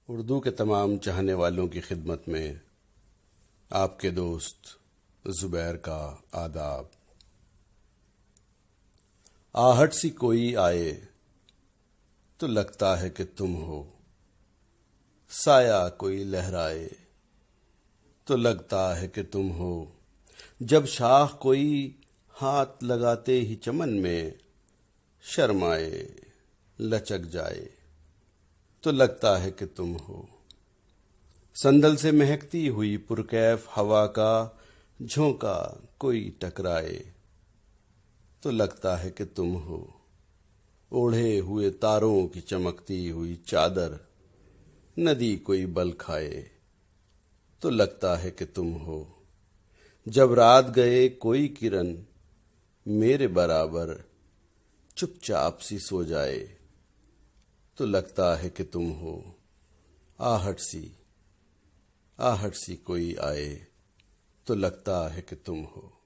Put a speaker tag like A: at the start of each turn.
A: اردو کے تمام چاہنے والوں کی خدمت میں آپ کے دوست زبیر کا آداب۔ آہٹ سی کوئی آئے تو لگتا ہے کہ تم ہو، سایہ کوئی لہرائے تو لگتا ہے کہ تم ہو، جب شاخ کوئی ہاتھ لگاتے ہی چمن میں شرمائے لچک جائے تو لگتا ہے کہ تم ہو، صندل سے مہکتی ہوئی پرکیف ہوا کا جھونکا کوئی ٹکرائے تو لگتا ہے کہ تم ہو، اوڑھے ہوئے تاروں کی چمکتی ہوئی چادر ندی کوئی بل کھائے تو لگتا ہے کہ تم ہو، جب رات گئے کوئی کرن میرے برابر چپ چاپ سی سو جائے تو لگتا ہے کہ تم ہو، آہٹ سی کوئی آئے تو لگتا ہے کہ تم ہو۔